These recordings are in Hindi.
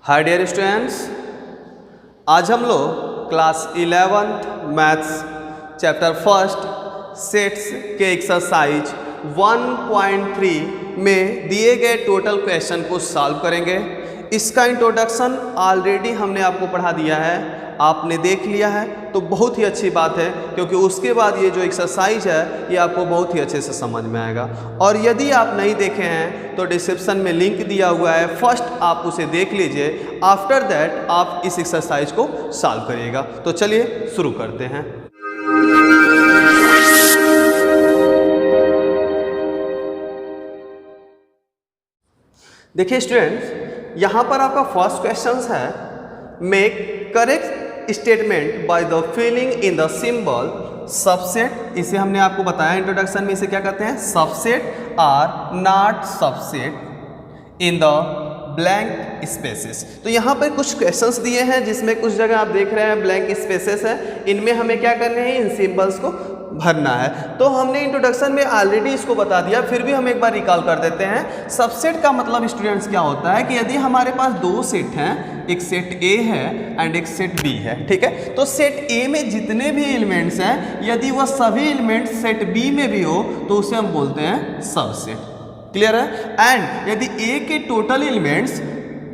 हाय डियर स्टूडेंट्स, आज हम लोग class 11th maths chapter first sets के एक्सरसाइज 1.3 में दिए गए टोटल क्वेश्चन को सॉल्व करेंगे। इसका इंट्रोडक्शन ऑलरेडी हमने आपको पढ़ा दिया है, आपने देख लिया है तो बहुत ही अच्छी बात है, क्योंकि उसके बाद ये जो एक्सरसाइज है ये आपको बहुत ही अच्छे से समझ में आएगा। और यदि आप नहीं देखे हैं तो डिस्क्रिप्शन में लिंक दिया हुआ है, फर्स्ट आप उसे देख लीजिए, आफ्टर दैट आप इस एक्सरसाइज को सॉल्व करिएगा। तो चलिए शुरू करते हैं। देखिए स्टूडेंट्स, यहाँ पर आपका फर्स्ट क्वेश्चन है, make correct statement by the filling in the symbol subset. इसे हमने आपको बताया इंट्रोडक्शन में, इसे क्या कहते हैं, subset or not subset in the blank spaces. तो यहाँ पर कुछ क्वेश्चंस दिए हैं जिसमें कुछ जगह आप देख रहे हैं ब्लैंक स्पेसेस है, इनमें हमें क्या करने हैं, इन सिंबल्स को भरना है। तो हमने इंट्रोडक्शन में ऑलरेडी इसको बता दिया, फिर भी हम एक बार रिकॉल कर देते हैं। सबसेट का मतलब स्टूडेंट्स क्या होता है कि यदि हमारे पास दो सेट हैं, एक सेट ए है एंड एक सेट बी है, ठीक है, तो सेट ए में जितने भी एलिमेंट्स हैं यदि वह सभी एलिमेंट्स सेट बी में भी हो तो उसे हम बोलते हैं सबसेट। क्लियर है? एंड यदि ए के टोटल एलिमेंट्स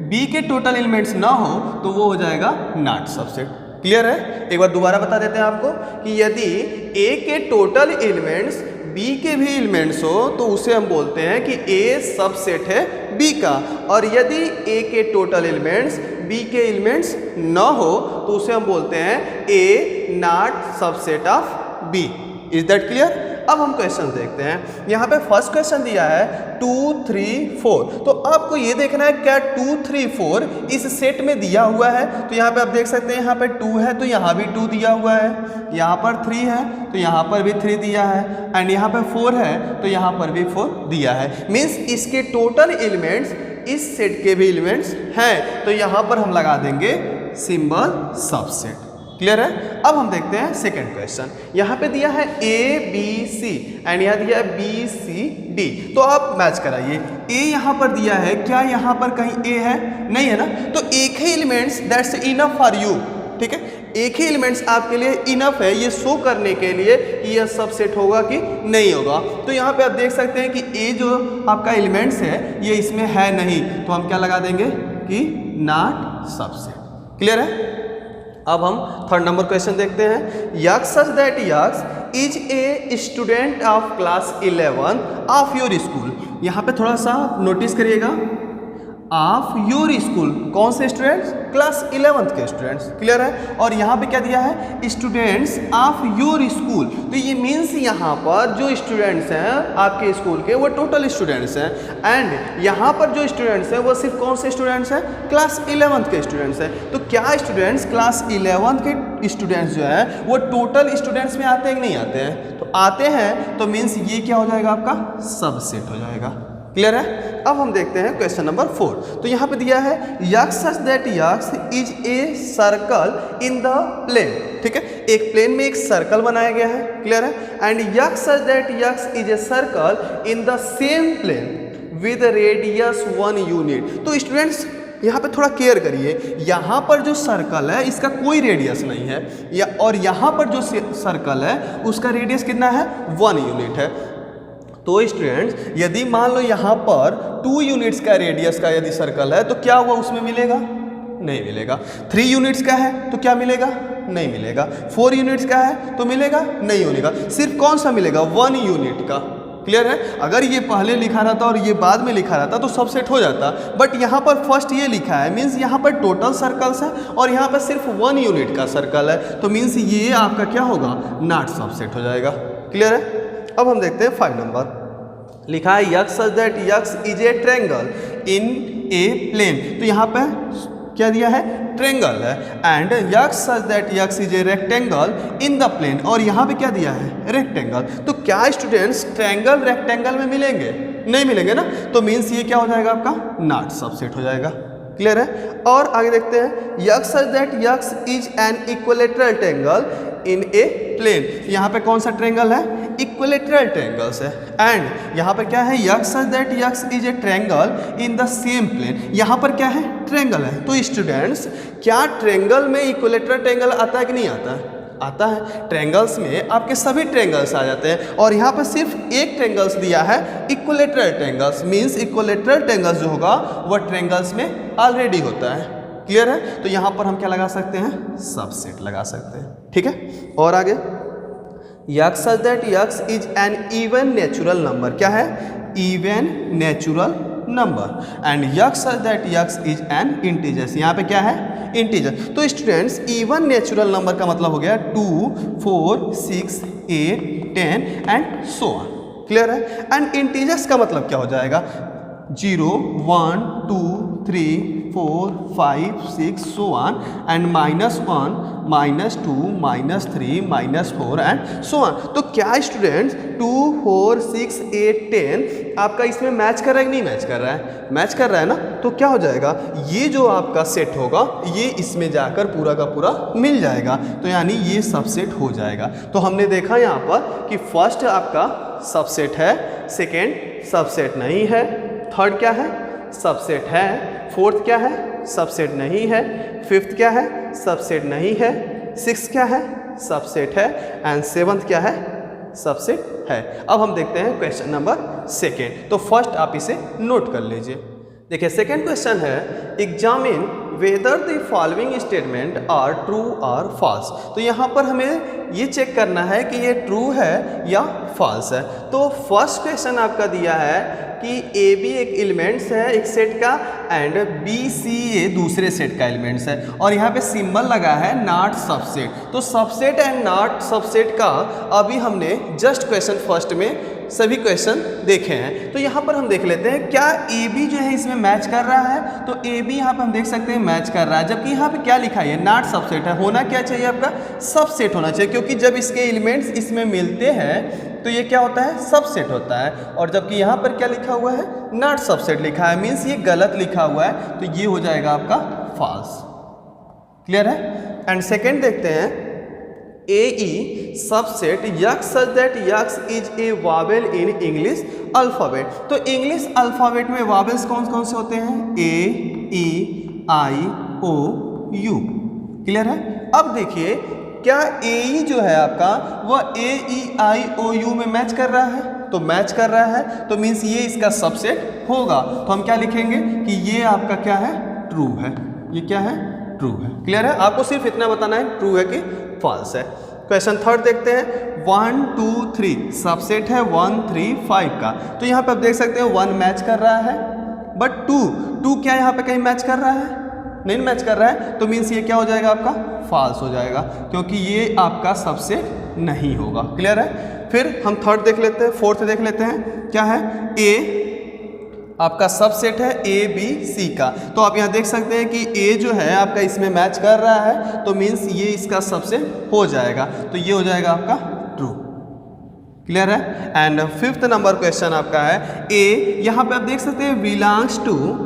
बी के टोटल एलिमेंट्स ना हो तो वो हो जाएगा नॉट सबसेट। क्लियर है? एक बार दोबारा बता देते हैं आपको कि यदि ए के टोटल एलिमेंट्स बी के भी एलिमेंट्स हो तो उसे हम बोलते हैं कि ए सबसेट है बी का, और यदि ए के टोटल एलिमेंट्स बी के एलिमेंट्स न हो तो उसे हम बोलते हैं A not subset of B. Is that clear? अब हम क्वेश्चन देखते हैं। यहाँ पे फर्स्ट क्वेश्चन दिया है 2, 3, 4। तो आपको ये देखना है क्या 2, 3, 4 इस सेट में दिया हुआ है। तो यहाँ पे आप देख सकते हैं, यहाँ पे 2 है तो यहाँ भी 2 दिया हुआ है, यहाँ पर 3 है तो यहाँ पर भी 3 दिया है, एंड यहाँ पे 4 है तो यहाँ पर भी 4 दिया है। मीन्स इसके टोटल एलिमेंट्स इस सेट के भी एलिमेंट्स हैं, तो यहाँ पर हम लगा देंगे सिंबल सबसेट। क्लियर है? अब हम देखते हैं सेकेंड क्वेश्चन। यहाँ पे दिया है ए बी सी एंड यहाँ दिया है बी सी डी। तो आप मैच कराइए। ए यहाँ पर दिया है, क्या यहाँ पर कहीं ए है? नहीं है ना, तो एक ही elements that's enough for you. ठीक है, एक ही एलिमेंट्स आपके लिए इनफ है ये शो करने के लिए कि यह सबसेट होगा कि नहीं होगा। तो यहाँ पे आप देख सकते हैं कि ए जो आपका एलिमेंट्स है ये इसमें है नहीं, तो हम क्या लगा देंगे कि नॉट सबसेट। क्लियर है? अब हम थर्ड नंबर क्वेश्चन देखते हैं। X such that x is a student of class 11 of your school. यहाँ पे थोड़ा सा नोटिस करिएगा, ऑफ योर स्कूल, कौन से स्टूडेंट्स? क्लास 11th के स्टूडेंट्स। क्लियर है? और यहाँ पे क्या दिया है, स्टूडेंट्स ऑफ योर स्कूल। तो ये मीन्स यहाँ पर जो स्टूडेंट्स हैं आपके स्कूल के वो टोटल स्टूडेंट्स हैं, एंड यहाँ पर जो स्टूडेंट्स हैं वो सिर्फ कौन से स्टूडेंट्स हैं? क्लास 11th के स्टूडेंट्स हैं। तो क्या स्टूडेंट्स क्लास 11th के स्टूडेंट्स जो है वो टोटल स्टूडेंट्स में आते हैं कि नहीं आते हैं? तो आते हैं, तो मीन्स ये क्या हो जाएगा, आपका सबसेट हो जाएगा। क्लियर है? अब हम देखते हैं क्वेश्चन नंबर 4। तो यहाँ पे दिया है x such that x is a circle in the plane. ठीक है, एक प्लेन में एक सर्कल बनाया गया है। क्लियर है? And x such that x is a circle in the same plane with radius 1 unit. तो स्टूडेंट्स यहाँ पे थोड़ा केयर करिए, यहाँ पर जो सर्कल है इसका कोई रेडियस नहीं है, और यहाँ पर जो सर्कल है उसका रेडियस कितना है, 1 यूनिट है। तो स्टूडेंट्स यदि मान लो यहाँ पर 2 यूनिट्स का रेडियस का यदि सर्कल है तो क्या हुआ, उसमें मिलेगा? नहीं मिलेगा। 3 यूनिट्स का है तो क्या मिलेगा? नहीं मिलेगा। 4 यूनिट्स का है तो मिलेगा? नहीं मिलेगा। सिर्फ कौन सा मिलेगा? 1 यूनिट का। क्लियर है? अगर ये पहले लिखा रहता और ये बाद में लिखा रहता तो सबसेट हो जाता, बट यहाँ पर फर्स्ट ये लिखा है, मीन्स यहाँ पर टोटल सर्कल्स है और यहाँ पर सिर्फ 1 यूनिट का सर्कल है, तो मीन्स ये आपका क्या होगा, नॉट सबसेट हो जाएगा। क्लियर है? अब हम देखते हैं 5 नंबर। लिखा है x such that x is a triangle in a plane. तो यहाँ पे क्या दिया है, ट्रायंगल है, and x such that x is a rectangle in the plane, और यहाँ पे क्या दिया है, रेक्टेंगल। तो क्या स्टूडेंट्स ट्रायंगल रेक्टेंगल में मिलेंगे? नहीं मिलेंगे ना, तो मीन्स ये क्या हो जाएगा, आपका नॉट सबसेट हो जाएगा। क्लियर है। और आगे देखते हैं, x such that x is an equilateral triangle in a plane. यहाँ पे कौन सा ट्रायंगल है? इक्विलेटरल ट्रायंगल्स है। एंड यहाँ पर क्या है? X such that x is a triangle in the same plane. यहाँ पर क्या है? ट्रायंगल है। तो स्टूडेंट्स, क्या ट्रायंगल में इक्विलेटरल ट्रायंगल आता है कि नहीं आता है? आता है। ट्रायंगल्स में आपके सभी ट्रायंगल्स आ जाते हैं, और यहाँ पर सिर्फ एक ट्रायंगल्स दिया है, equilateral triangles. Means equilateral triangles जो होगा वह ट्रायंगल्स में ऑलरेडी होता है। क्लियर है। तो यहाँ पर हम क्या लगा सकते हैं? सबसेट लगा सकते हैं। ठीक है। और आगे, x such that x is N even natural number. क्या है? Even natural number. And x such that x is N integer. यहाँ पे क्या है? इंटीजर। तो स्टूडेंट्स, इवन नेचुरल नंबर का मतलब हो गया 2, 4, 6, 8, 10 एंड सो ऑन। क्लियर है। एंड इंटीजर्स का मतलब क्या हो जाएगा? 0, 1, 2, 3, 4, 5, 6 so on, and -1, -2, -3, -4 and so on. तो क्या स्टूडेंट्स 2, 4, 6, 8, 10 आपका इसमें मैच कर रहा है कि नहीं मैच कर रहा है? मैच कर रहा है ना। तो क्या हो जाएगा? ये जो आपका सेट होगा ये इसमें जाकर पूरा का पूरा मिल जाएगा। तो यानी ये सबसेट हो जाएगा। तो हमने देखा यहाँ पर कि फर्स्ट आपका सबसेट है, सेकेंड सबसेट नहीं है, थर्ड क्या है? सबसेट है, फोर्थ क्या है? सबसेट नहीं है, फिफ्थ क्या है? सबसेट नहीं है, सिक्स्थ क्या है? सबसेट है, एंड सेवंथ क्या है? सबसेट है। अब हम देखते हैं क्वेश्चन नंबर सेकेंड। तो फर्स्ट आप इसे नोट कर लीजिए। देखिए, सेकेंड क्वेश्चन है, examine whether the following statement are true और फॉल्स। तो यहाँ पर हमें ये चेक करना है कि ये ट्रू है या फॉल्स है। तो फर्स्ट क्वेश्चन आपका दिया है कि ए बी एक एलिमेंट्स है एक सेट का, एंड बी सी ए दूसरे सेट का एलिमेंट्स है, और यहाँ पे सिंबल लगा है नॉट सबसेट। तो सबसेट एंड नॉट सबसेट का अभी हमने जस्ट क्वेश्चन फर्स्ट में सभी क्वेश्चन देखे हैं। तो यहाँ पर हम देख लेते हैं, क्या ए बी जो है इसमें मैच कर रहा है? तो ए बी यहाँ पर हम देख सकते हैं मैच कर रहा है, जबकि यहाँ पे क्या लिखा है? नॉट सबसेट है। होना क्या चाहिए आपका? सबसेट होना चाहिए, क्योंकि जब इसके एलिमेंट्स इसमें मिलते हैं तो ये क्या होता है? सबसेट होता है। और जबकि यहाँ पर क्या लिखा हुआ है? नॉट सबसेट लिखा है, मीन्स ये गलत लिखा हुआ है। तो ये हो जाएगा आपका फॉल्स। क्लियर है। एंड सेकेंड देखते हैं, a subset x such that x is a vowel in English alphabet. तो इंग्लिश अल्फ़ाबेट में वावेल्स कौन कौन से होते हैं? ए, ई, आई, ओ, यू। क्लियर है। अब देखिए, क्या ए जो है आपका वह ए, ई, आई, ओ, यू में मैच कर रहा है? तो मैच कर रहा है, तो मीन्स ये इसका सबसेट होगा। तो हम क्या लिखेंगे कि ये आपका क्या है? ट्रू है। ये क्या है? ट्रू है। क्लियर है। आपको सिर्फ इतना बताना है ट्रू है कि फॉल्स है। क्वेश्चन थर्ड देखते हैं, 1, 2, 3 सबसेट है 1, 3, 5 का। तो यहाँ पे आप देख सकते हैं 1 मैच कर रहा है, बट 2 क्या यहाँ पे कहीं मैच कर रहा है? नहीं मैच कर रहा है। तो मीन्स ये क्या हो जाएगा आपका? फॉल्स हो जाएगा, क्योंकि ये आपका सबसेट नहीं होगा। क्लियर है। फिर हम थर्ड देख लेते हैं, फोर्थ देख लेते हैं, क्या है? ए आपका सबसेट है ए, बी, सी का। तो आप यहाँ देख सकते हैं कि ए जो है आपका इसमें मैच कर रहा है, तो मीन्स ये इसका सबसेट हो जाएगा। तो ये हो जाएगा आपका ट्रू। क्लियर है। एंड फिफ्थ नंबर क्वेश्चन आपका है, ए यहाँ पे आप देख सकते हैं बिलोंग्स टू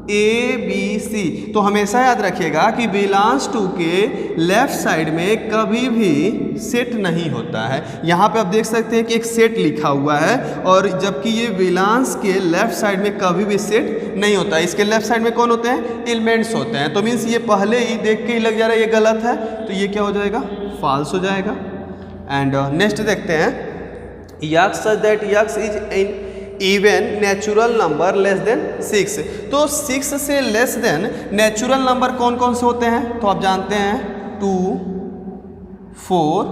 ए, बी, सी। तो हमेशा याद रखिएगा कि बिलोंग्स टू के लेफ्ट साइड में कभी भी सेट नहीं होता है। यहाँ पे आप देख सकते हैं कि एक सेट लिखा हुआ है, और जबकि ये बिलोंग्स के लेफ्ट साइड में कभी भी सेट नहीं होता है। इसके लेफ्ट साइड में कौन होते हैं? एलिमेंट्स होते हैं। तो मीन्स ये पहले ही देख के ही लग जा रहा है ये गलत है, तो ये क्या हो जाएगा? फॉल्स हो जाएगा। एंड नेक्स्ट देखते हैं, x such that x is in even natural number less than 6। तो 6 से लेस देन नेचुरल नंबर कौन कौन से होते हैं? तो आप जानते हैं 2, 4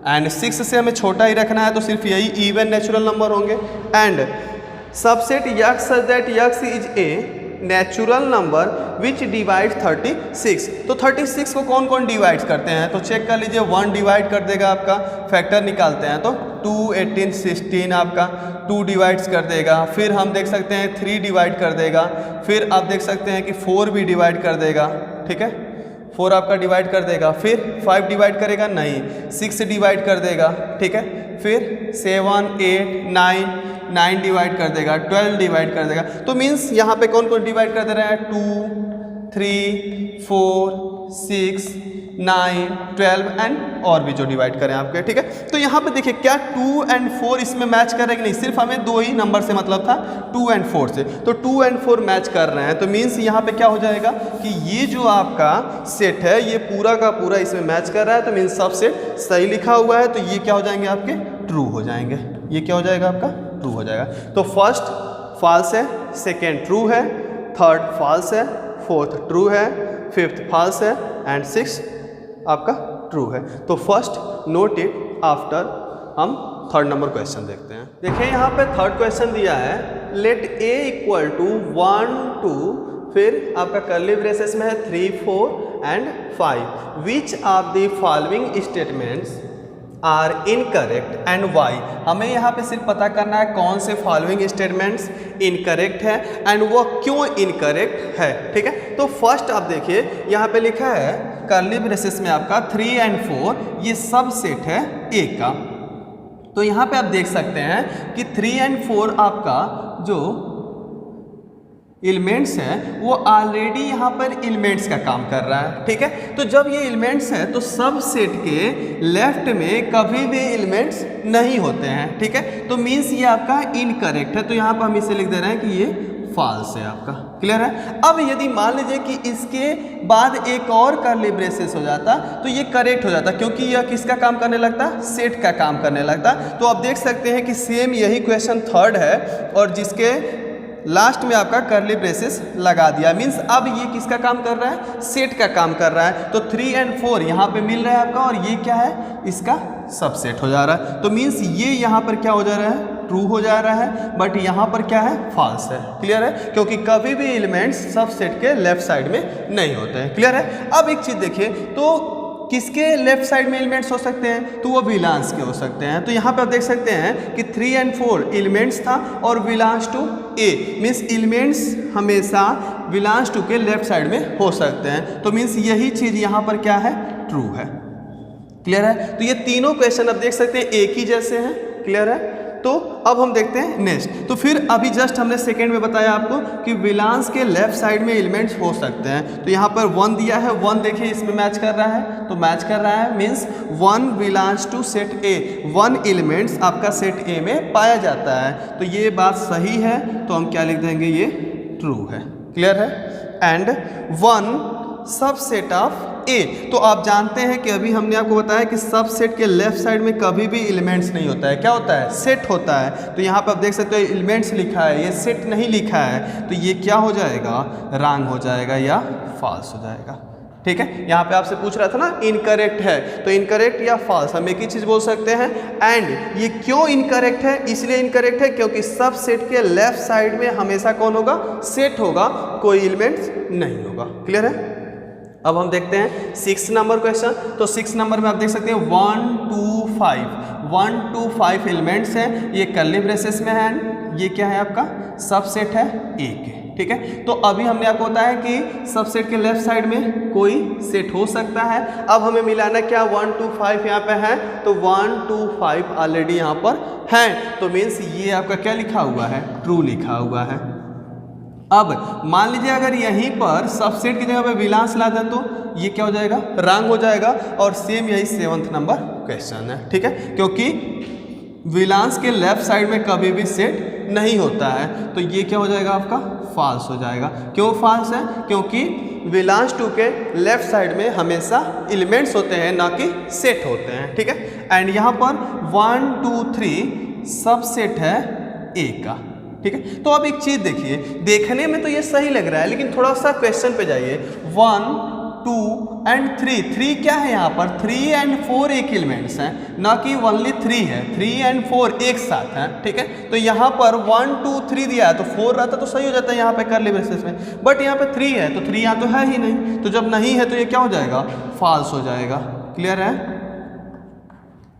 एंड 6 से हमें छोटा ही रखना है, तो सिर्फ यही इवन नेचुरल नंबर होंगे। And subset x such that x is a natural number which divide 36। तो 36 को कौन कौन डिवाइड करते हैं? तो चेक कर लीजिए, 1 डिवाइड कर देगा आपका, फैक्टर निकालते हैं तो 2, 18, 16 आपका 2 डिवाइड्स कर देगा। फिर हम देख सकते हैं 3 डिवाइड कर देगा। फिर आप देख सकते हैं कि 4 भी डिवाइड कर देगा। ठीक है, 4 आपका डिवाइड कर देगा। फिर 5 डिवाइड करेगा नहीं, 6 डिवाइड कर देगा। ठीक है, फिर 7, 8, 9, 9 डिवाइड कर देगा, 12 डिवाइड कर देगा। तो मीन्स यहाँ पे कौन कौन डिवाइड कर दे रहा है, 2, 3, 4, 6, 9, 12 एंड और भी जो डिवाइड करें आपके, ठीक है। तो यहाँ पे देखिए क्या 2 और 4 इसमें मैच कर रहे हैं कि नहीं, सिर्फ हमें 2 ही नंबर से मतलब था 2 और 4 से, तो 2 और 4 मैच कर रहे हैं। तो मीन्स यहाँ पे क्या हो जाएगा कि ये जो आपका सेट है ये पूरा का पूरा इसमें मैच कर रहा है, तो मीन्स सब सेट सही लिखा हुआ है, तो ये क्या हो जाएंगे आपके, ट्रू हो जाएंगे। ये क्या हो जाएगा आपका, ट्रू हो जाएगा। तो फर्स्ट फॉल्स है, सेकेंड ट्रू है, थर्ड फॉल्स है, फोर्थ ट्रू है, फिफ्थ फॉल्स है एंड सिक्स्थ आपका ट्रू है। तो फर्स्ट नोट इट आफ्टर हम थर्ड नंबर क्वेश्चन देखते हैं। देखिए यहाँ पे थर्ड क्वेश्चन दिया है, लेट ए इक्वल टू 1, 2, फिर आपका कर्ली ब्रेसेस में है 3, 4 and 5, which of the following statements are incorrect and why. हमें यहाँ पे सिर्फ पता करना है कौन से फॉलोइंग स्टेटमेंट्स इनकरेक्ट है एंड वो क्यों इनकरेक्ट है, ठीक है। तो फर्स्ट आप देखिए यहाँ पे लिखा है कर्ली ब्रेसेस में आपका 3 और 4 ये सब सेट है ए का। तो यहाँ पे आप देख सकते हैं कि 3 और 4 आपका जो एलिमेंट्स है वो ऑलरेडी यहाँ पर एलिमेंट्स का काम कर रहा है, ठीक है। तो जब ये एलिमेंट्स है तो सब सेट के लेफ्ट में कभी भी एलिमेंट्स नहीं होते हैं, ठीक है। तो मीन्स ये आपका इनकरेक्ट है, तो यहाँ पर हम इसे लिख दे रहे हैं कि ये फॉल्स है आपका, क्लियर है। अब यदि मान लीजिए कि इसके बाद एक और कर्ली ब्रेसेस हो जाता तो ये करेक्ट हो जाता, क्योंकि यह किसका काम करने लगता, सेट का काम करने लगता। तो आप देख सकते हैं कि सेम यही क्वेश्चन थर्ड है और जिसके लास्ट में आपका कर्ली ब्रेसेस लगा दिया, मीन्स अब ये किसका काम कर रहा है, सेट का काम कर रहा है। तो 3 और 4 यहाँ पे मिल रहा है आपका और ये क्या है, इसका सबसेट हो जा रहा है। तो मीन्स ये यहाँ पर क्या हो जा रहा है, ट्रू हो जा रहा है, बट यहाँ पर क्या है, फॉल्स है, क्लियर है, क्योंकि कभी भी एलिमेंट्स सब सेट के लेफ्ट साइड में नहीं होते हैं, क्लियर है। अब एक चीज़ देखिए, तो किसके लेफ्ट साइड में एलिमेंट्स हो सकते हैं, तो वो बिलॉन्ग्स के हो सकते हैं। तो यहाँ पे आप देख सकते हैं कि 3 और 4 एलिमेंट्स था और belongs to A, means elements हमेशा बिलॉन्ग्स टू के लेफ्ट साइड में हो सकते हैं। तो मीन्स यही चीज़ यहाँ पर क्या है, ट्रू है, क्लियर है। तो ये तीनों क्वेश्चन आप देख सकते हैं एक ही जैसे हैं, क्लियर है। तो अब हम देखते हैं नेक्स्ट। तो फिर अभी जस्ट हमने सेकंड में बताया आपको कि विलांस के लेफ्ट साइड में एलिमेंट्स हो सकते हैं। तो यहाँ पर 1 दिया है, 1 देखिए इसमें मैच कर रहा है, तो मैच कर रहा है means 1 belongs to set A, 1 elements आपका सेट ए में पाया जाता है। तो ये बात सही है, तो हम क्या लिख देंगे, ये ट्रू है, क्लियर है। एंड 1 सब सेट ऑफ ए, तो आप जानते हैं कि अभी हमने आपको बताया कि सब सेट के लेफ्ट साइड में कभी भी एलिमेंट्स नहीं होता है, क्या होता है, सेट होता है। तो यहाँ पर आप देख सकते हो एलिमेंट्स लिखा है, ये सेट नहीं लिखा है, तो ये क्या हो जाएगा, रॉन्ग हो जाएगा या फॉल्स हो जाएगा, ठीक है। यहाँ पे आपसे पूछ रहा था ना इनकरेक्ट है, तो इनकरेक्ट या फॉल्स हम एक ही चीज़ बोल सकते हैं। एंड ये क्यों इनकरेक्ट है, इसलिए इनकरेक्ट है क्योंकि सब सेट के लेफ्ट साइड में हमेशा कौन होगा, सेट होगा, कोई एलिमेंट्स नहीं होगा, क्लियर है। अब हम देखते हैं 6 नंबर क्वेश्चन। तो 6 नंबर में आप देख सकते हैं 1 2 5 एलिमेंट्स हैं, ये कर्ली ब्रेसेस में है, ये क्या है आपका सबसेट है ए के, ठीक है। तो अभी हमने आपको बताया कि सबसेट के लेफ्ट साइड में कोई सेट हो सकता है। अब हमें मिलाना क्या, 1 2 5 यहाँ पे है, तो 1 2 5 ऑलरेडी यहाँ पर है, तो मीन्स ये आपका क्या लिखा हुआ है, ट्रू लिखा हुआ है। अब मान लीजिए अगर यहीं पर सबसेट की जगह पे बिलॉन्ग्स ला दें तो ये क्या हो जाएगा, रॉन्ग हो जाएगा। और सेम यही 7th नंबर क्वेश्चन है, ठीक है, क्योंकि बिलॉन्ग्स के लेफ्ट साइड में कभी भी सेट नहीं होता है, तो ये क्या हो जाएगा आपका, फॉल्स हो जाएगा। क्यों फॉल्स है, क्योंकि बिलॉन्ग्स टू के लेफ्ट साइड में हमेशा एलिमेंट्स होते हैं, ना कि सेट होते हैं, ठीक है। एंड यहाँ पर 1 2 3 सबसेट है ए का, ठीक है। तो अब एक चीज देखिए, देखने में तो ये सही लग रहा है, लेकिन थोड़ा सा क्वेश्चन पे जाइए। 1 2 एंड 3 क्या है यहाँ पर, 3 और 4 एक एलिमेंट्स हैं, ना कि ओनली 3 है, 3 और 4 एक साथ हैं, ठीक है। तो यहाँ पर 1 2 3 दिया है, तो 4 रहता तो सही हो जाता है यहाँ पे कर्ली ब्रेसेस में, बट यहाँ पे 3 है, तो 3 यहाँ तो है ही नहीं, तो जब नहीं है तो ये क्या हो जाएगा, फॉल्स हो जाएगा, क्लियर है।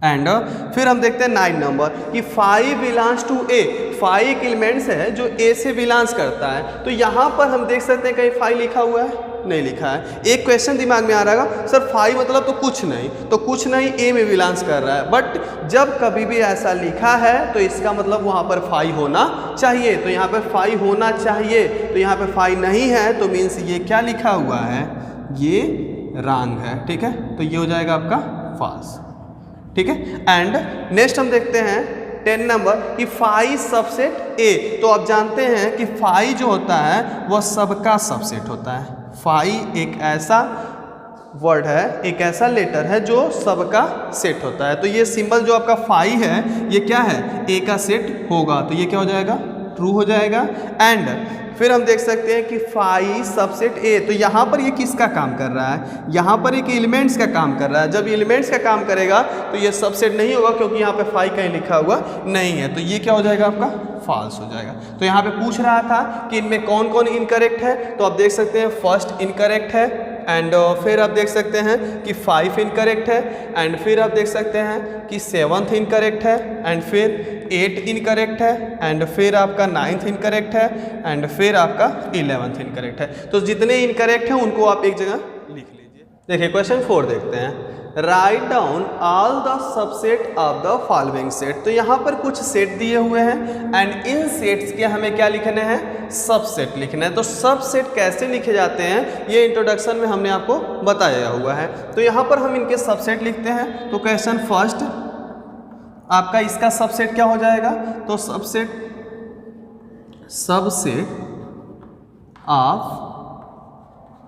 एंड फिर हम देखते हैं 9 नंबर कि 5 बिलॉन्ग्स टू ए, फाइव एक एलिमेंट्स है जो ए से बिलोंग्स करता है। तो यहाँ पर हम देख सकते हैं कहीं फाइव लिखा हुआ है, नहीं लिखा है। एक क्वेश्चन दिमाग में आ रहा है, सर फाइव मतलब तो कुछ नहीं ए में बिलोंग्स कर रहा है। बट जब कभी भी ऐसा लिखा है तो इसका मतलब वहाँ पर फाइव होना चाहिए। तो यहाँ पर फाइव होना चाहिए, तो यहाँ पर फाइव नहीं है तो मीन्स ये क्या लिखा हुआ है, ये रॉन्ग है। ठीक है, तो ये हो जाएगा आपका फॉल्स। ठीक है, एंड नेक्स्ट हम देखते हैं 10 नंबर कि फाइव सबसेट ए। तो आप जानते हैं कि फाइव जो होता है वह सबका सबसेट होता है। फाइव एक ऐसा वर्ड है, एक ऐसा लेटर है जो सबका सेट होता है। तो ये सिंबल जो आपका फाइव है ये क्या है, ए का सेट होगा, तो ये क्या हो जाएगा, ट्रू हो जाएगा। एंड फिर हम देख सकते हैं कि फाइव सबसेट ए, तो यहाँ पर ये किसका काम कर रहा है, यहाँ पर एक एलिमेंट्स का काम कर रहा है। जब एलिमेंट्स का काम करेगा तो ये सबसेट नहीं होगा क्योंकि यहाँ पे फाइव कहीं लिखा हुआ नहीं है, तो ये क्या हो जाएगा आपका फॉल्स हो जाएगा। तो यहाँ पे पूछ रहा था कि इनमें कौन कौन इनकरेक्ट है, तो आप देख सकते हैं फर्स्ट इनकरेक्ट है, एंड फिर आप देख सकते हैं कि 5 इनकरेक्ट है, एंड फिर आप देख सकते हैं कि 7th इनकरेक्ट है, एंड फिर 8 इनकरेक्ट है, एंड फिर आपका 9th इनकरेक्ट है, एंड फिर आपका 11th इनकरेक्ट है। तो जितने इनकरेक्ट हैं उनको आप एक जगह लिख लीजिए। देखिए क्वेश्चन 4 देखते हैं, write down all the subset of the following set. तो यहाँ पर कुछ सेट दिए हुए हैं एंड इन सेट्स के हमें क्या लिखने हैं, सबसेट लिखना है। तो सबसेट कैसे लिखे जाते हैं ये इंट्रोडक्शन में हमने आपको बताया हुआ है। तो यहाँ पर हम इनके सबसेट लिखते हैं। तो क्वेश्चन फर्स्ट आपका इसका सबसेट क्या हो जाएगा, तो सबसेट ऑफ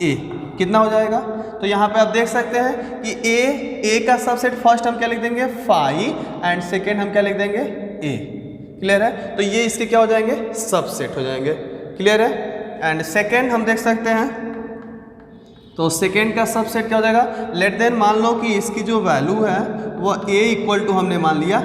ए कितना हो जाएगा, तो यहाँ पे आप देख सकते हैं कि ए का सबसेट फर्स्ट हम क्या लिख देंगे 5 एंड सेकेंड हम क्या लिख देंगे ए। क्लियर है, तो ये इसके क्या हो जाएंगे, सबसेट हो जाएंगे। क्लियर है, एंड सेकेंड हम देख सकते हैं, तो सेकेंड का सबसेट क्या हो जाएगा, लेट देन मान लो कि इसकी जो वैल्यू है वो ए इक्वल टू हमने मान लिया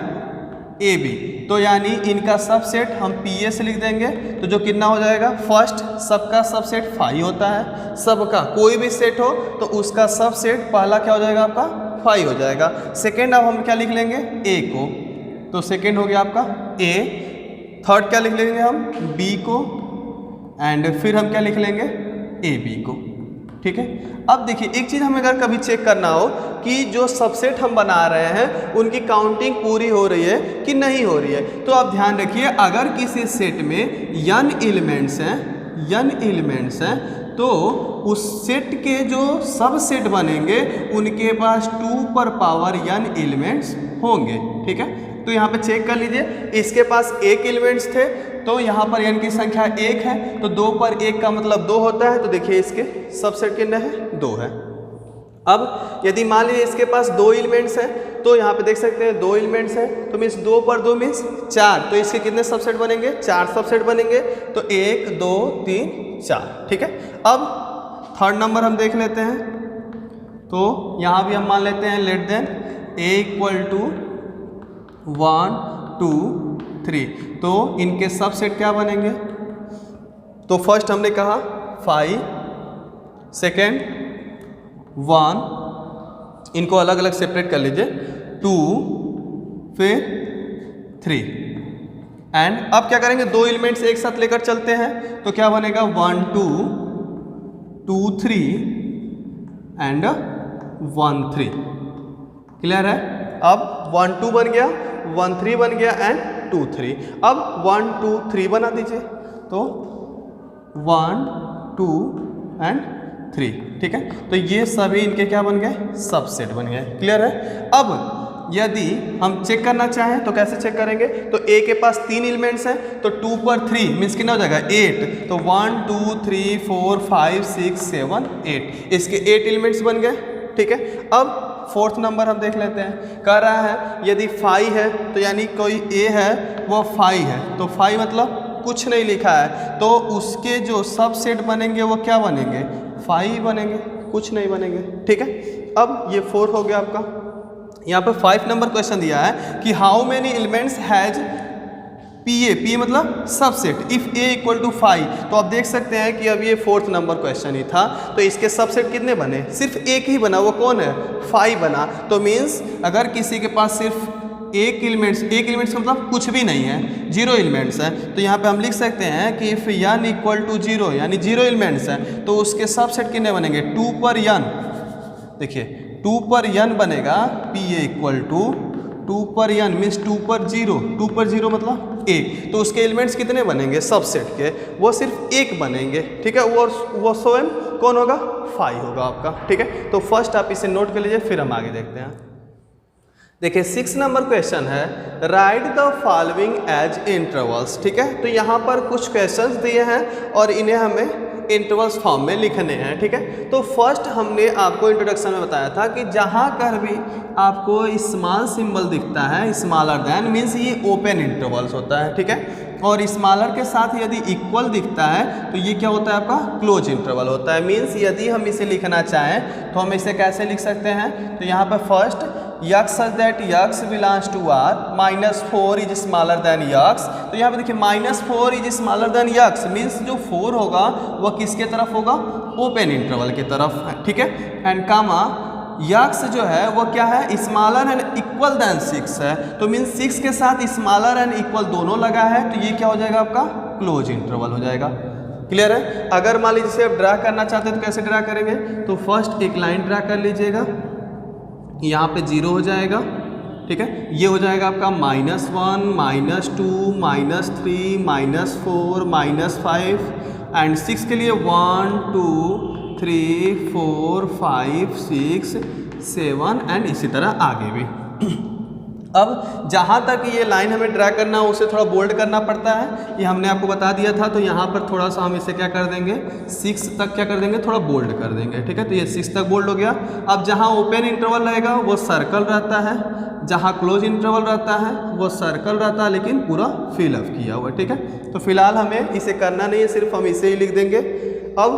ए बी, तो यानी इनका सबसेट हम पी ए से लिख देंगे। तो जो कितना हो जाएगा, फर्स्ट सबका सबसेट 5 होता है, सबका कोई भी सेट हो तो उसका सबसेट पहला क्या हो जाएगा आपका 5 हो जाएगा। सेकेंड अब हम क्या लिख लेंगे ए को, तो सेकेंड हो गया आपका ए, थर्ड क्या लिख लेंगे हम बी को, एंड फिर हम क्या लिख लेंगे ए बी को। ठीक है, अब देखिए एक चीज़ हमें अगर कभी चेक करना हो कि जो सबसेट हम बना रहे हैं उनकी काउंटिंग पूरी हो रही है कि नहीं हो रही है, तो आप ध्यान रखिए अगर किसी सेट में n एलिमेंट्स हैं तो उस सेट के जो सबसेट बनेंगे उनके पास 2 पर पावर n एलिमेंट्स होंगे। ठीक है, तो यहाँ पे चेक कर लीजिए, इसके पास 1 एलिमेंट्स थे तो यहाँ पर n की संख्या 1 है, तो 2 पर 1 का मतलब 2 होता है, तो देखिए इसके सबसेट कितने हैं 2 है। अब यदि मान लीजिए इसके पास 2 एलिमेंट्स हैं तो यहाँ पे देख सकते हैं 2 एलिमेंट्स हैं, तो मीन्स 2 पर 2 मीन्स 4, तो इसके कितने सबसेट बनेंगे 4 सबसेट बनेंगे, तो 1 2 3 4। ठीक है, अब थर्ड नंबर हम देख लेते हैं, तो यहाँ भी हम मान लेते हैं let then A equal to 1 2 3, तो इनके सबसेट क्या बनेंगे, तो फर्स्ट हमने कहा 5, सेकेंड 1, इनको अलग अलग सेपरेट कर लीजिए, 2 फिर 3, एंड अब क्या करेंगे 2 एलिमेंट्स एक साथ लेकर चलते हैं, तो क्या बनेगा 1 2 2 3 एंड 1 3। क्लियर है, अब 1 2 बन गया, 1 3 बन गया एंड 2 3। अब 1 2 3 बना दीजिए, तो 1 2 एंड 3। ठीक है, तो ये सभी इनके क्या बन गए, सबसेट बन गए। क्लियर है, अब यदि हम चेक करना चाहें तो कैसे चेक करेंगे, तो ए के पास 3 एलिमेंट्स हैं, तो 2 पर 3 मीन्स कितना हो जाएगा 8, तो 1 2 3 4 5 6 7 8, इसके 8 एलिमेंट्स बन गए। ठीक है, अब फोर्थ नंबर हम देख लेते हैं, कह रहा है यदि 5 है तो यानी कोई ए है वो 5 है, तो 5 मतलब कुछ नहीं लिखा है, तो उसके जो सबसेट बनेंगे वो क्या बनेंगे 5 बनेंगे, कुछ नहीं बनेंगे। ठीक है, अब ये 4 हो गया आपका। यहाँ पे 5 नंबर क्वेश्चन दिया है कि how many elements has P मतलब subset if A equal to 5, तो आप देख सकते हैं कि अब ये 4th नंबर क्वेश्चन ही था, तो इसके सबसेट कितने बने, सिर्फ एक ही बना, वो कौन है 5 बना। तो मीन्स अगर किसी के पास सिर्फ एक एलिमेंट्स का मतलब कुछ भी नहीं है, जीरो एलिमेंट्स है। तो यहाँ पे हम लिख सकते हैं कि if n equal to zero, यानी जीरो एलिमेंट्स है, तो उसके सबसेट कितने बनेंगे, 2 पर n। देखिए 2 पर n बनेगा पी ए इक्वल टू 2 पर n मीन्स 2 पर जीरो मतलब एक। तो उसके एलिमेंट्स कितने बनेंगे सबसेट के, वो सिर्फ एक बनेंगे, ठीक है। वो स्वयं कौन होगा, 5 होगा आपका, ठीक है। तो फर्स्ट आप इसे नोट कर लीजिए, फिर हम आगे देखते हैं। देखिए 6 नंबर क्वेश्चन है, write the following as intervals, ठीक है। तो यहाँ पर कुछ क्वेश्चंस दिए हैं और इन्हें हमें इंटरवल्स फॉर्म में लिखने हैं, ठीक है। तो फर्स्ट हमने आपको इंट्रोडक्शन में बताया था कि जहाँ कर भी आपको स्मॉल सिंबल दिखता है, स्मॉलर देन मीन्स ये ओपन इंटरवल्स होता है, ठीक है। और स्मॉलर के साथ यदि इक्वल दिखता है तो ये क्या होता है, आपका क्लोज इंटरवल होता है। मीन्स यदि हम इसे लिखना चाहें तो हम इसे कैसे लिख सकते हैं, तो यहाँ पर first x such that x belongs to R -4 is smaller than x. तो यहाँ पे देखिए -4 is smaller than x means जो 4 होगा वह किसके तरफ होगा, ओपन इंटरवल की तरफ, ठीक है। एंड कामा यक्स जो है वो क्या है, स्मॉलर एंड इक्वल देन 6 है। तो मीन्स 6 के साथ स्मॉलर एंड इक्वल दोनों लगा है, तो ये क्या हो जाएगा, आपका क्लोज इंटरवल हो जाएगा। क्लियर है। अगर मान लीजिए इसे आप ड्रा करना चाहते हैं तो कैसे ड्रा करेंगे, तो फर्स्ट एक लाइन ड्रा कर लीजिएगा, यहाँ पे 0 हो जाएगा, ठीक है। ये हो जाएगा आपका -1 -2 -3 -4 -5 एंड 6 के लिए 1 2 3 4 5 6 7 एंड इसी तरह आगे भी। अब जहाँ तक ये लाइन हमें ड्रा करना है उसे थोड़ा बोल्ड करना पड़ता है, ये हमने आपको बता दिया था। तो यहाँ पर थोड़ा सा हम इसे क्या कर देंगे, 6 तक क्या कर देंगे, थोड़ा बोल्ड कर देंगे, ठीक है। तो ये 6 तक बोल्ड हो गया। अब जहाँ ओपन इंटरवल रहेगा वो सर्कल रहता है, जहाँ क्लोज इंटरवल रहता है वो सर्कल रहता है, लेकिन पूरा फिलअप किया हुआ, ठीक है। तो फिलहाल हमें इसे करना नहीं है, सिर्फ हम इसे ही लिख देंगे। अब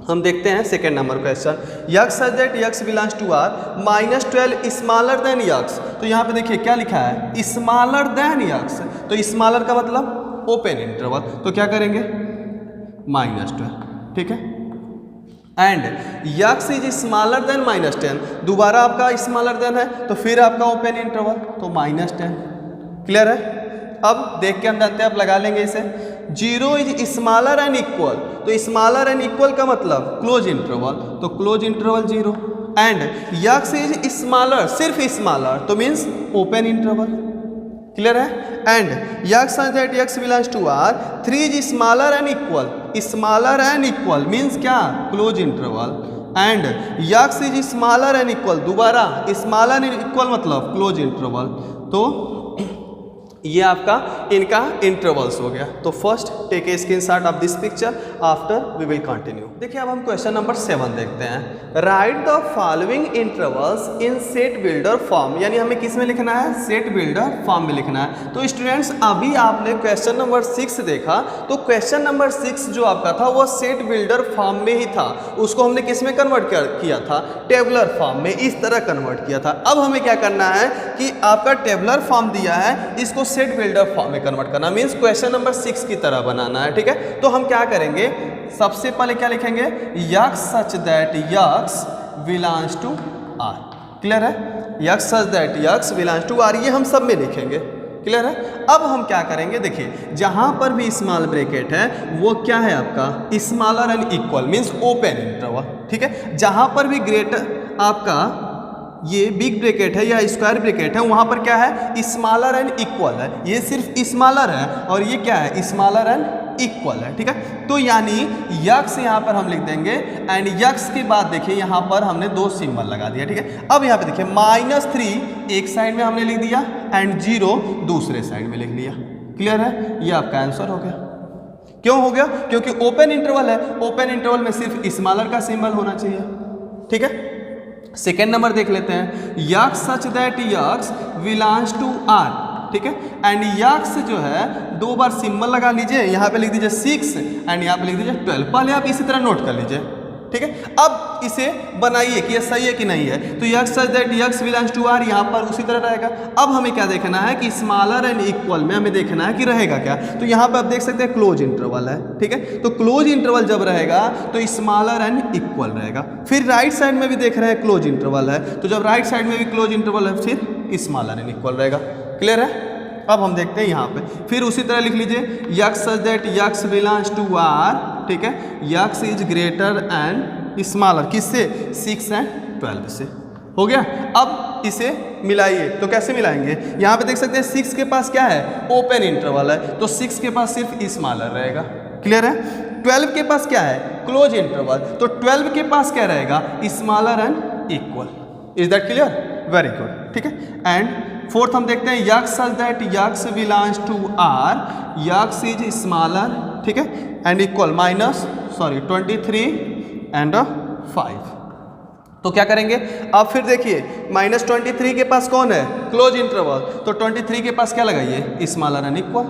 हम देखते हैं second number question, x such that x belongs to R -12 smaller than x. तो यहाँ पे देखिए क्या लिखा है, स्मॉलर देन यक्स। तो स्मॉलर का मतलब ओपन इंटरवल, तो क्या करेंगे -12, ठीक है। And x is smaller then -10, दोबारा आपका स्मॉलर देन है तो फिर आपका ओपन इंटरवल, तो -10। क्लियर है। अब देख के हम जानते हैं, आप लगा लेंगे इसे। 0 इज स्मॉलर एंड इक्वल, तो स्मॉलर एंड इक्वल का मतलब क्लोज इंटरवल, तो close interval 0। And x is smaller, सिर्फ स्मॉलर, तो मीन्स ओपन इंटरवल। क्लियर है। And x such that x belongs to R 3 is smaller and equal, smaller and equal means क्या, close interval. And x is smaller and equal, दोबारा स्मॉलर एंड इक्वल मतलब क्लोज इंटरवल। तो ये आपका इनका इंटरवल्स हो गया। तो first take a screenshot of this picture, after we will continue. देखिए अब हम क्वेश्चन नंबर 7 देखते हैं, write the following intervals in set builder form, यानी हमें किस में लिखना है, सेट बिल्डर फॉर्म में लिखना है। तो स्टूडेंट्स अभी आपने क्वेश्चन नंबर 6 देखा, तो क्वेश्चन नंबर 6 जो आपका था वो सेट बिल्डर फॉर्म में ही था, उसको हमने किस में कन्वर्ट किया था, टेबलर फॉर्म में, इस तरह कन्वर्ट किया था। अब हमें क्या करना है कि आपका टेबलर फॉर्म दिया है, इसको सेट बिल्डर फॉर्म में कन्वर्ट करना, मींस क्वेश्चन नंबर 6 की तरह बनाना है, ठीक है। तो हम क्या करेंगे, सबसे पहले क्या लिखेंगे, x such that x belongs to R. Clear है। X such that x belongs to R, ये हम सब में लिखेंगे। क्लियर है। अब हम क्या करेंगे, देखिए जहां पर भी स्मॉल ब्रैकेट है वो क्या है आपका smaller and equal means open interval, ठीक है। जहां पर भी ग्रेटर आपका ये बिग ब्रैकेट है या स्क्वायर ब्रैकेट है, वहां पर क्या है स्मॉलर एंड इक्वल है, ये सिर्फ स्मॉलर है और ये क्या है स्मॉलर एंड इक्वल है, ठीक है। तो यानी यक्स यहाँ पर हम लिख देंगे एंड यक्स के बाद देखिए यहाँ पर हमने 2 सिंबल लगा दिया, ठीक है। अब यहाँ पे देखिए -3 एक साइड में हमने लिख दिया एंड 0 दूसरे साइड में लिख लिया। क्लियर है। ये आपका आंसर हो गया। क्यों हो गया, क्योंकि ओपन इंटरवल है, ओपन इंटरवल में सिर्फ स्मॉलर का सिंबल होना चाहिए, ठीक है। सेकेंड नंबर देख लेते हैं, x such that x belongs to R, ठीक है। एंड यक्स जो है 2 बार सिंबल लगा लीजिए, यहाँ पे लिख दीजिए 6 एंड यहाँ पे लिख दीजिए 12, पहले आप इसी तरह नोट कर लीजिए, ठीक है। अब इसे बनाइए कि ये सही है कि नहीं है। तो x such that x belongs to R यहाँ पर उसी तरह रहेगा। अब हमें क्या देखना है कि स्मॉलर एंड इक्वल में हमें देखना है कि रहेगा क्या। तो यहाँ पर आप देख सकते हैं क्लोज इंटरवल है, ठीक है। तो क्लोज इंटरवल जब रहेगा तो स्मॉलर एंड इक्वल रहेगा। फिर राइट साइड में भी देख रहे हैं क्लोज इंटरवल है, तो जब राइट साइड में भी क्लोज इंटरवल है फिर स्मॉलर एंड इक्वल रहेगा। क्लियर है। अब हम देखते हैं यहाँ पे, फिर उसी तरह लिख लीजिए x such that x belongs to R, ठीक है। X is greater and smaller किससे, 6 एंड 12 से। हो गया। अब इसे मिलाइए, तो कैसे मिलाएंगे। यहाँ पे देख सकते हैं 6 के पास क्या है, ओपन इंटरवल है, तो 6 के पास सिर्फ स्मॉलर रहेगा। क्लियर है। 12 के पास क्या है, क्लोज इंटरवल, तो 12 के पास क्या रहेगा, smaller and equal. Is that clear. Very good, ठीक है। एंड फोर्थ हम देखते हैं x such that x belongs to R, x is smaller, ठीक है, एंड इक्वल माइनस 23 एंड 5। तो क्या करेंगे, अब फिर देखिए माइनस 23 के पास कौन है, क्लोज इंटरवल, तो 23 के पास क्या लगाइए, स्मॉलर एंड इक्वल।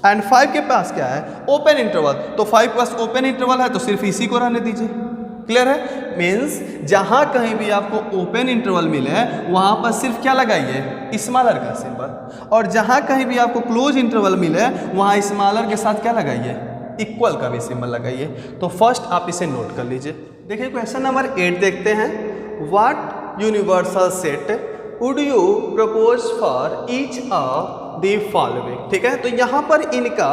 एंड 5 के पास क्या है, ओपन इंटरवल, तो 5 के पास ओपन इंटरवल है तो सिर्फ इसी को रहने दीजिए। क्लियर है। मीन्स जहां कहीं भी आपको ओपन इंटरवल मिले वहां पर सिर्फ क्या लगाइए, स्मॉलर का सिंबल, और जहां कहीं भी आपको क्लोज इंटरवल मिले वहां स्मॉलर के साथ क्या लगाइए, इक्वल का भी सिंबल लगाइए। तो फर्स्ट आप इसे नोट कर लीजिए। देखिए क्वेश्चन नंबर 8 देखते हैं। What universal set would you propose for each of the following, ठीक है। तो यहाँ पर इनका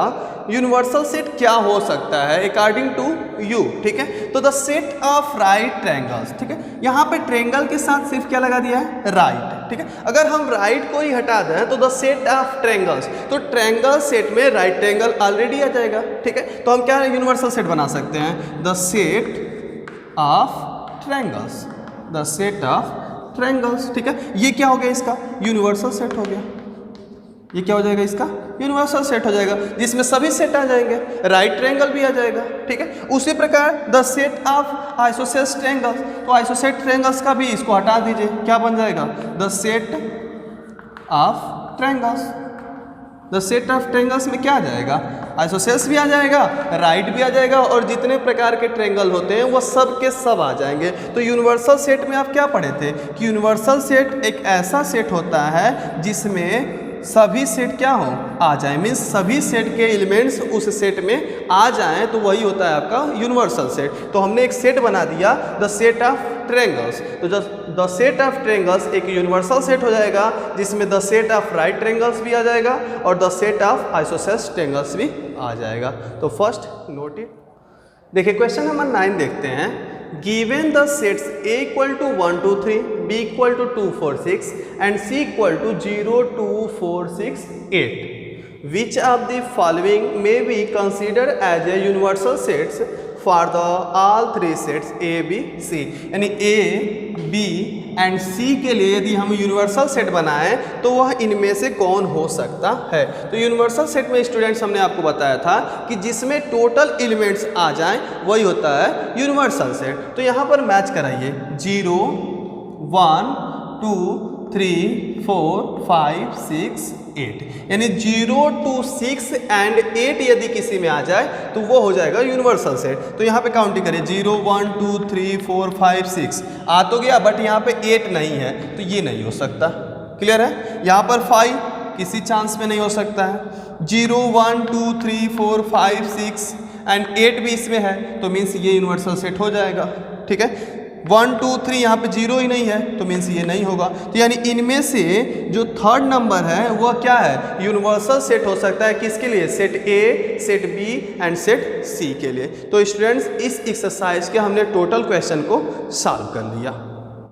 यूनिवर्सल सेट क्या हो सकता है अकॉर्डिंग टू यू, ठीक है। तो the set of right triangles, ठीक है। यहाँ पे ट्रायंगल के साथ सिर्फ क्या लगा दिया है, राइट, ठीक है। अगर हम राइट को ही हटा दें तो द सेट ऑफ ट्रायंगल्स, तो ट्रायंगल सेट में राइट ट्रायंगल ऑलरेडी आ जाएगा, ठीक है। तो हम क्या यूनिवर्सल सेट बना सकते हैं, the set of triangles, the set of triangles, ठीक है। ये क्या हो गया, इसका यूनिवर्सल सेट हो गया। ये क्या हो जाएगा, इसका यूनिवर्सल सेट हो जाएगा, जिसमें सभी सेट आ जाएंगे, राइट ट्रायंगल भी आ जाएगा, ठीक है। उसी प्रकार the set of isosceles triangles, तो आइसोसेलेस ट्रायंगल्स का भी इसको हटा दीजिए, क्या बन जाएगा, the set of triangles. The set of triangles में क्या आ जाएगा, आइसोसेलेस भी आ जाएगा, राइट भी आ जाएगा, और जितने प्रकार के ट्रायंगल होते हैं वो सब के सब आ जाएंगे। तो यूनिवर्सल सेट में आप क्या पढ़े थे कि यूनिवर्सल सेट एक ऐसा सेट होता है जिसमें सभी सेट क्या हो, आ जाए, मीन्स सभी सेट के एलिमेंट्स उस सेट में आ जाएं, तो वही होता है आपका यूनिवर्सल सेट। तो हमने एक सेट बना दिया, द सेट ऑफ ट्रायंगल्स। तो जब द सेट ऑफ ट्रायंगल्स एक यूनिवर्सल सेट हो जाएगा जिसमें the set of right triangles भी आ जाएगा और the set of isosceles triangles भी आ जाएगा। तो फर्स्ट नोट इट। देखिए क्वेश्चन नंबर 9 देखते हैं। Given the sets A equal to 1 2 3, B equal to 2 4 6 and C equal to 0 2 4 6 8, which of the following may be considered as a universal sets for the all three sets A B C। यानी A B एंड C के लिए यदि हम यूनिवर्सल सेट बनाएं तो वह इनमें से कौन हो सकता है। तो यूनिवर्सल सेट में स्टूडेंट्स हमने आपको बताया था कि जिसमें टोटल एलिमेंट्स आ जाएं वही होता है यूनिवर्सल सेट। तो यहाँ पर मैच कराइए 0 1 2 3 4 5 6 8, यानी 0 2 6 एंड 8 यदि किसी में आ जाए तो वो हो जाएगा यूनिवर्सल सेट। तो यहाँ पे काउंटिंग करिए 0 1 2 3 4 5 6 आ तो गया, बट यहाँ पे 8 नहीं है तो ये नहीं हो सकता। क्लियर है। यहाँ पर 5 किसी चांस में नहीं हो सकता है। 0 1 2 3 4 5 6 एंड 8 भी इसमें है तो मीन्स ये यूनिवर्सल सेट हो जाएगा। ठीक है। 1 2 3 यहाँ पे 0 ही नहीं है तो मीन्स ये नहीं होगा। तो यानी इनमें से जो थर्ड नंबर है वह क्या है, यूनिवर्सल सेट हो सकता है किसके लिए, set A, set B and set C के लिए। तो स्टूडेंट्स इस एक्सरसाइज के हमने टोटल क्वेश्चन को सॉल्व कर लिया।